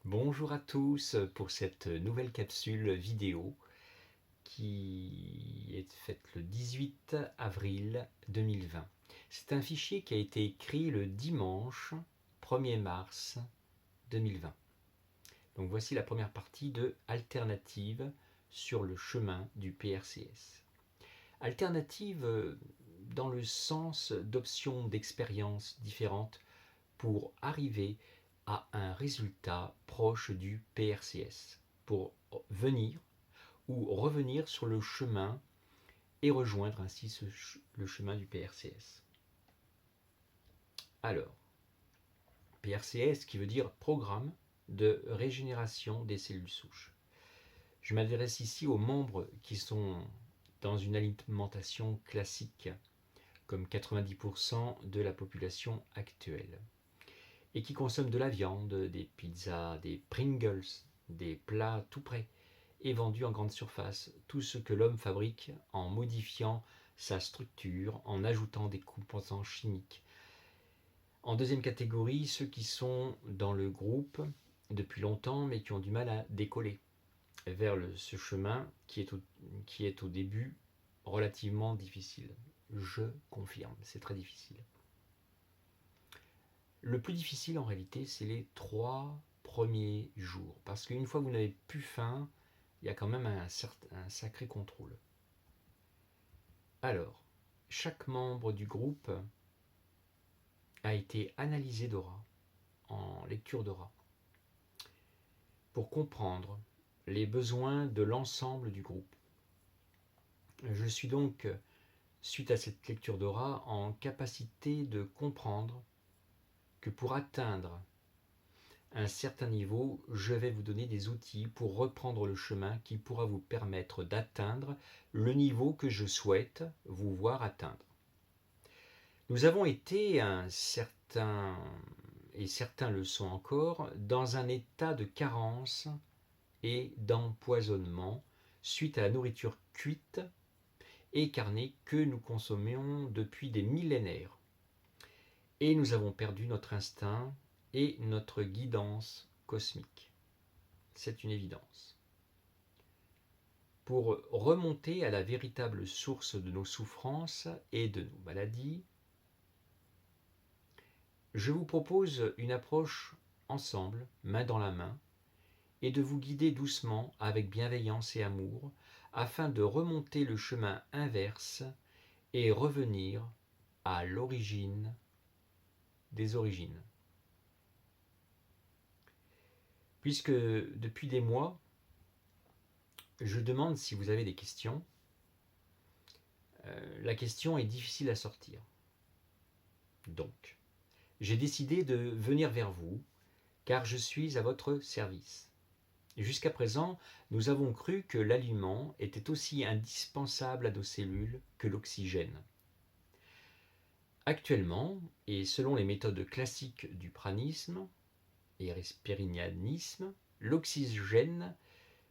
Bonjour à tous pour cette nouvelle capsule vidéo qui est faite le 18 avril 2020. C'est un fichier qui a été écrit le dimanche 1er mars 2020. Donc voici la première partie de Alternative sur le chemin du PRCS. Alternative dans le sens d'options d'expériences différentes pour arriver à un résultat proche du PRCS, pour venir ou revenir sur le chemin et rejoindre ainsi le chemin du PRCS. Alors, PRCS qui veut dire Programme de régénération des cellules souches. Je m'adresse ici aux membres qui sont dans une alimentation classique, comme 90% de la population actuelle, et qui consomment de la viande, des pizzas, des Pringles, des plats tout prêts et vendus en grande surface, tout ce que l'homme fabrique en modifiant sa structure, en ajoutant des composants chimiques. En deuxième catégorie, ceux qui sont dans le groupe depuis longtemps mais qui ont du mal à décoller vers ce chemin qui est au début relativement difficile. Je confirme, c'est très difficile. Le plus difficile en réalité, c'est les 3 premiers jours. Parce qu'une fois que vous n'avez plus faim, il y a quand même un sacré contrôle. Alors, chaque membre du groupe a été analysé d'aura, en lecture d'aura, pour comprendre les besoins de l'ensemble du groupe. Je suis donc, suite à cette lecture d'aura, en capacité de comprendre que pour atteindre un certain niveau, je vais vous donner des outils pour reprendre le chemin qui pourra vous permettre d'atteindre le niveau que je souhaite vous voir atteindre. Nous avons été et certains le sont encore, dans un état de carence et d'empoisonnement suite à la nourriture cuite et carnée que nous consommions depuis des millénaires. Et nous avons perdu notre instinct et notre guidance cosmique. C'est une évidence. Pour remonter à la véritable source de nos souffrances et de nos maladies, je vous propose une approche ensemble, main dans la main, et de vous guider doucement avec bienveillance et amour, afin de remonter le chemin inverse et revenir à l'origine des origines. Puisque depuis des mois, je demande si vous avez des questions. La question est difficile à sortir. Donc, j'ai décidé de venir vers vous, car je suis à votre service. Jusqu'à présent, nous avons cru que l'aliment était aussi indispensable à nos cellules que l'oxygène. Actuellement, et selon les méthodes classiques du pranisme et périnéanisme, l'oxygène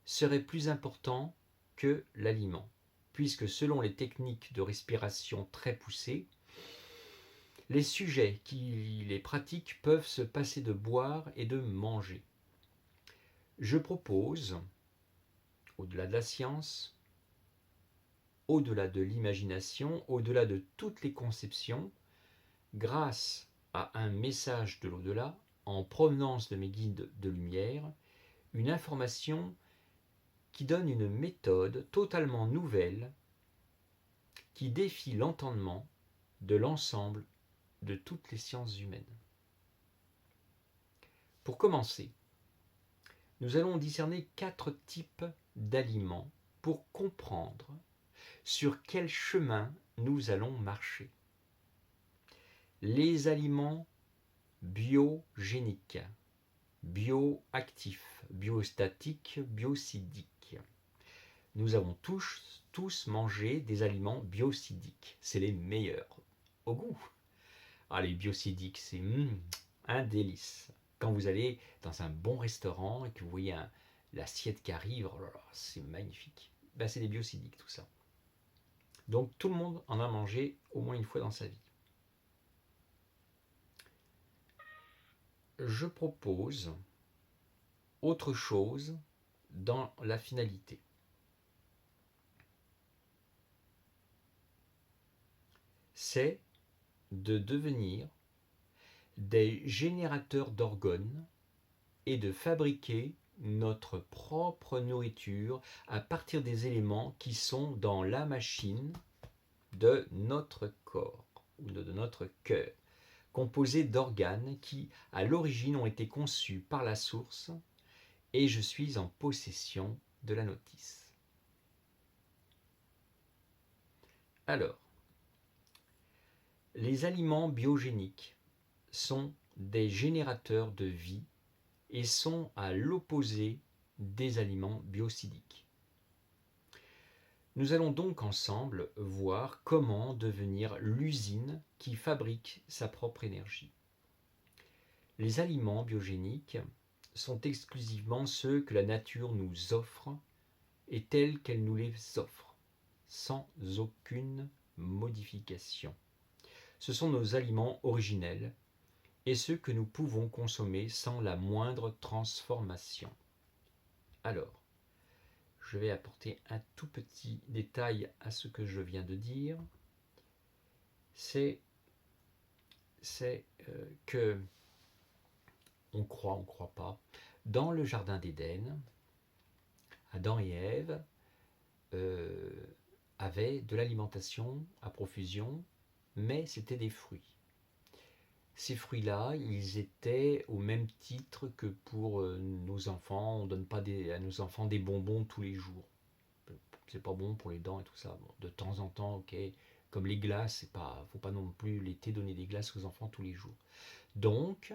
serait plus important que l'aliment, puisque selon les techniques de respiration très poussées, les sujets qui les pratiquent peuvent se passer de boire et de manger. Je propose, au-delà de la science, au-delà de l'imagination, au-delà de toutes les conceptions, grâce à un message de l'au-delà, en provenance de mes guides de lumière, une information qui donne une méthode totalement nouvelle qui défie l'entendement de l'ensemble de toutes les sciences humaines. Pour commencer, nous allons discerner 4 types d'aliments pour comprendre sur quel chemin nous allons marcher. Les aliments biogéniques, bioactifs, biostatiques, biocidiques. Nous avons tous mangé des aliments biocidiques. C'est les meilleurs au goût. Ah, les biocidiques, c'est un délice. Quand vous allez dans un bon restaurant et que vous voyez l'assiette qui arrive, oh là là, c'est magnifique. Ben, c'est des biocidiques tout ça. Donc tout le monde en a mangé au moins une fois dans sa vie. Je propose autre chose dans la finalité. C'est de devenir des générateurs d'organes et de fabriquer notre propre nourriture à partir des éléments qui sont dans la machine de notre corps ou de notre cœur, composé d'organes qui, à l'origine, ont été conçus par la source, et je suis en possession de la notice. Alors, les aliments biogéniques sont des générateurs de vie et sont à l'opposé des aliments biocidiques. Nous allons donc ensemble voir comment devenir l'usine qui fabrique sa propre énergie. Les aliments biogéniques sont exclusivement ceux que la nature nous offre et tels qu'elle nous les offre, sans aucune modification. Ce sont nos aliments originels et ceux que nous pouvons consommer sans la moindre transformation. Alors, je vais apporter un tout petit détail à ce que je viens de dire. C'est que on croit pas. Dans le jardin d'Éden, Adam et Ève avaient de l'alimentation à profusion, mais c'était des fruits. Ces fruits-là, ils étaient au même titre que pour nos enfants. On ne donne pas à nos enfants des bonbons tous les jours. C'est pas bon pour les dents et tout ça. Bon, de temps en temps, ok. Comme les glaces, faut pas non plus l'été donner des glaces aux enfants tous les jours. Donc,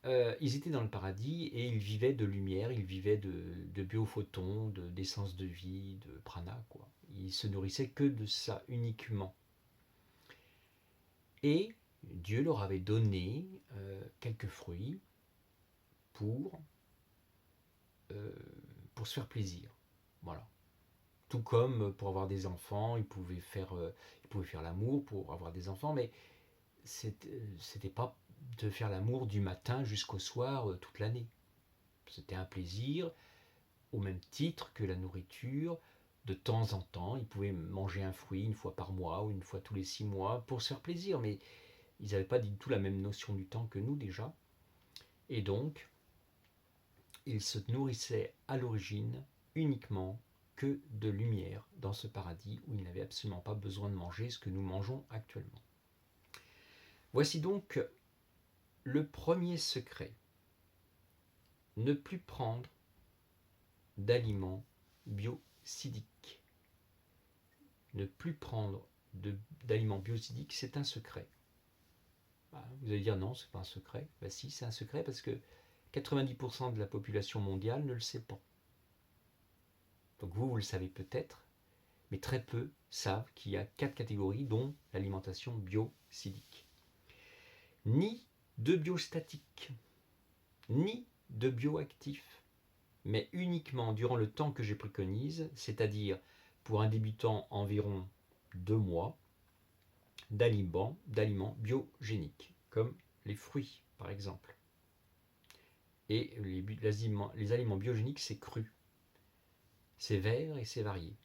ils étaient dans le paradis et ils vivaient de lumière, ils vivaient de biophotons, d'essence de vie, de prana, quoi. Ils se nourrissaient que de ça uniquement. Et Dieu leur avait donné quelques fruits pour se faire plaisir. Voilà. Tout comme pour avoir des enfants, ils pouvaient faire l'amour pour avoir des enfants, mais c'était pas de faire l'amour du matin jusqu'au soir toute l'année. C'était un plaisir au même titre que la nourriture. De temps en temps, ils pouvaient manger un fruit une fois par mois ou une fois tous les 6 mois pour se faire plaisir, mais ils n'avaient pas du tout la même notion du temps que nous déjà. Et donc, ils se nourrissaient à l'origine uniquement que de lumière dans ce paradis où ils n'avaient absolument pas besoin de manger ce que nous mangeons actuellement. Voici donc le premier secret. Ne plus prendre d'aliments biocidiques. Ne plus prendre d'aliments biocidiques, c'est un secret. Vous allez dire non, c'est pas un secret. Ben si, c'est un secret parce que 90% de la population mondiale ne le sait pas. Donc vous le savez peut-être, mais très peu savent qu'il y a 4 catégories, dont l'alimentation biocidique. Ni de biostatique, ni de bioactif, mais uniquement durant le temps que je préconise, c'est-à-dire pour un débutant environ 2 mois, d'aliments biogéniques, comme les fruits par exemple. Et les aliments biogéniques, c'est cru, c'est vert et c'est varié.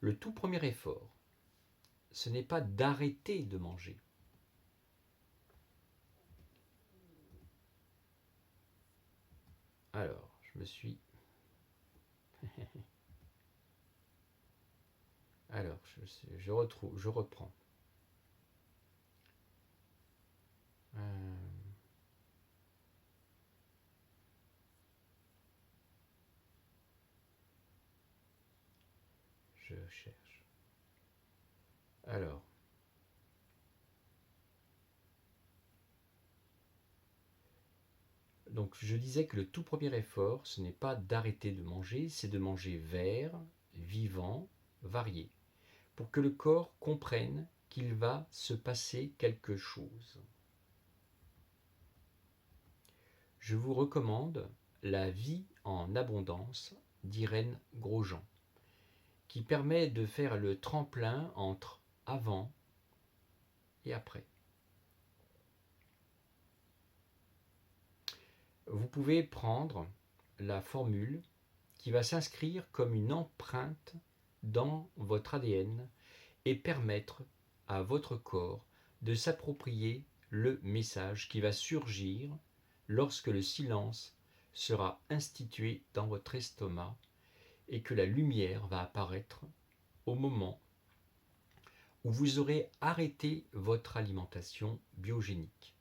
Le tout premier effort, ce n'est pas d'arrêter de manger. Alors, je me suis... Alors, je reprends. Je cherche. Alors, donc je disais que le tout premier effort, ce n'est pas d'arrêter de manger, c'est de manger vert, vivant, varié, pour que le corps comprenne qu'il va se passer quelque chose. Je vous recommande La vie en abondance d'Irène Grosjean, qui permet de faire le tremplin entre avant et après. vous pouvez prendre la formule qui va s'inscrire comme une empreinte dans votre ADN et permettre à votre corps de s'approprier le message qui va surgir lorsque le silence sera institué dans votre estomac et que la lumière va apparaître au moment où vous aurez arrêté votre alimentation biogénique.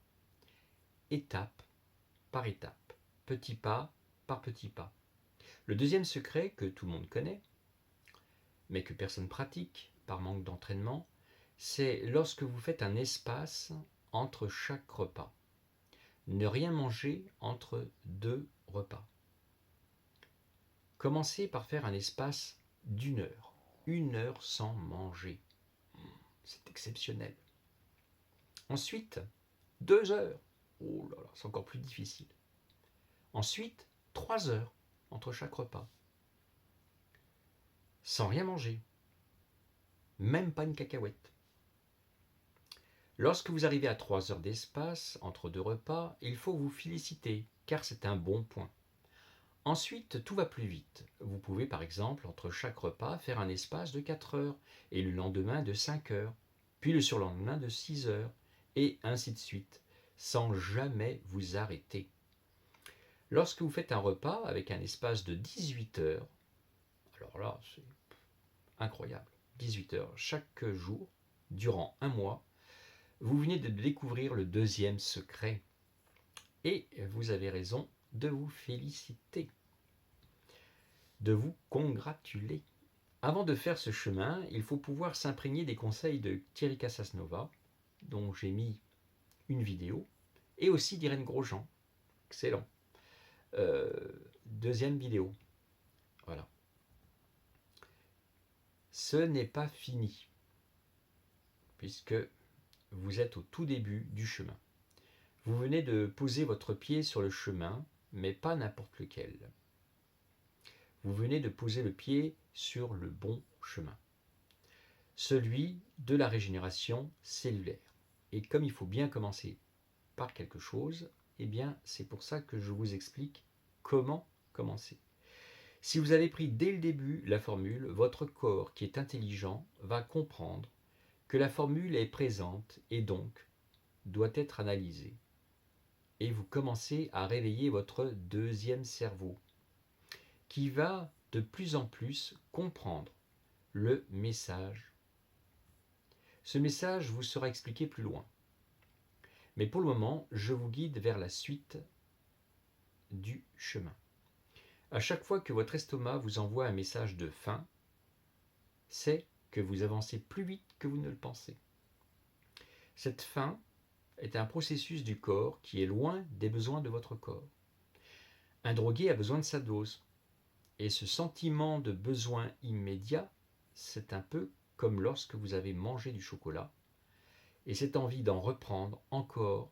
Étape par étape, petit pas par petit pas. Le deuxième secret que tout le monde connaît, mais que personne pratique par manque d'entraînement, c'est lorsque vous faites un espace entre chaque repas. Ne rien manger entre 2 repas. Commencez par faire un espace d'1 heure. 1 heure sans manger. C'est exceptionnel. Ensuite, 2 heures. Oh là là, c'est encore plus difficile. Ensuite, 3 heures entre chaque repas. Sans rien manger. Même pas une cacahuète. Lorsque vous arrivez à 3 heures d'espace entre 2 repas, il faut vous féliciter, car c'est un bon point. Ensuite, tout va plus vite. Vous pouvez par exemple, entre chaque repas, faire un espace de 4 heures, et le lendemain de 5 heures, puis le surlendemain de 6 heures, et ainsi de suite, sans jamais vous arrêter. Lorsque vous faites un repas avec un espace de 18 heures, alors là, c'est incroyable, 18 heures chaque jour, durant un mois, vous venez de découvrir le deuxième secret. Et vous avez raison de vous féliciter, de vous congratuler. Avant de faire ce chemin, il faut pouvoir s'imprégner des conseils de Thierry Casasnova, dont j'ai mis une vidéo, et aussi d'Irène Grosjean. Excellent. Deuxième vidéo. Voilà. Ce n'est pas fini, puisque vous êtes au tout début du chemin. Vous venez de poser votre pied sur le chemin, mais pas n'importe lequel. Vous venez de poser le pied sur le bon chemin, celui de la régénération cellulaire. Et comme il faut bien commencer par quelque chose, eh bien c'est pour ça que je vous explique comment commencer. Si vous avez pris dès le début la formule, votre corps qui est intelligent va comprendre que la formule est présente et donc doit être analysée. Et vous commencez à réveiller votre deuxième cerveau qui va de plus en plus comprendre le message. Ce message vous sera expliqué plus loin. Mais pour le moment, je vous guide vers la suite du chemin. À chaque fois que votre estomac vous envoie un message de faim, c'est que vous avancez plus vite que vous ne le pensez. Cette faim est un processus du corps qui est loin des besoins de votre corps. Un drogué a besoin de sa dose. Et ce sentiment de besoin immédiat, c'est un peu comme lorsque vous avez mangé du chocolat. Et cette envie d'en reprendre encore,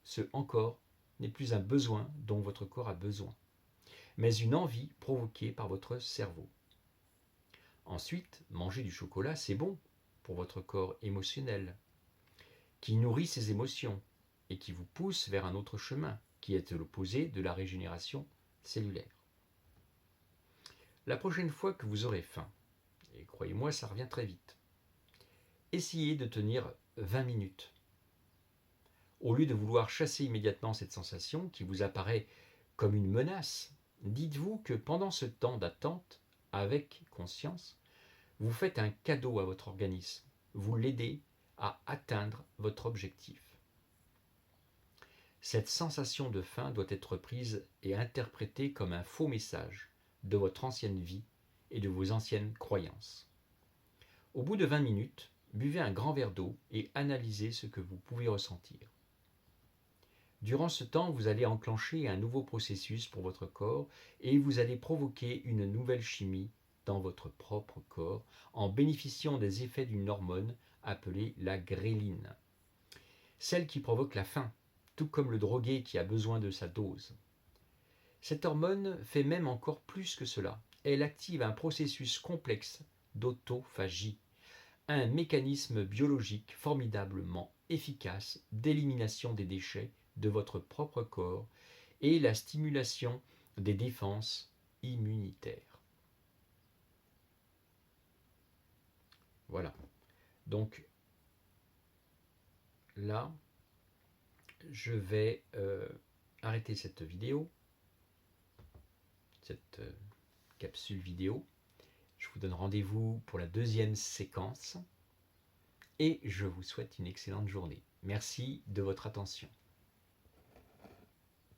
ce encore n'est plus un besoin dont votre corps a besoin, mais une envie provoquée par votre cerveau. Ensuite, manger du chocolat, c'est bon pour votre corps émotionnel, qui nourrit ses émotions et qui vous pousse vers un autre chemin, qui est l'opposé de la régénération cellulaire. La prochaine fois que vous aurez faim, et croyez-moi, ça revient très vite, essayez de tenir 20 minutes. Au lieu de vouloir chasser immédiatement cette sensation qui vous apparaît comme une menace, dites-vous que pendant ce temps d'attente, avec conscience, vous faites un cadeau à votre organisme. Vous l'aidez à atteindre votre objectif. Cette sensation de faim doit être prise et interprétée comme un faux message de votre ancienne vie et de vos anciennes croyances. Au bout de 20 minutes, buvez un grand verre d'eau et analysez ce que vous pouvez ressentir. Durant ce temps, vous allez enclencher un nouveau processus pour votre corps et vous allez provoquer une nouvelle chimie dans votre propre corps en bénéficiant des effets d'une hormone appelée la gréline, celle qui provoque la faim, tout comme le drogué qui a besoin de sa dose. Cette hormone fait même encore plus que cela. Elle active un processus complexe d'autophagie, un mécanisme biologique formidablement efficace d'élimination des déchets de votre propre corps et la stimulation des défenses immunitaires. Voilà. Donc là, je vais arrêter cette vidéo, cette capsule vidéo. Je vous donne rendez-vous pour la deuxième séquence et je vous souhaite une excellente journée. Merci de votre attention.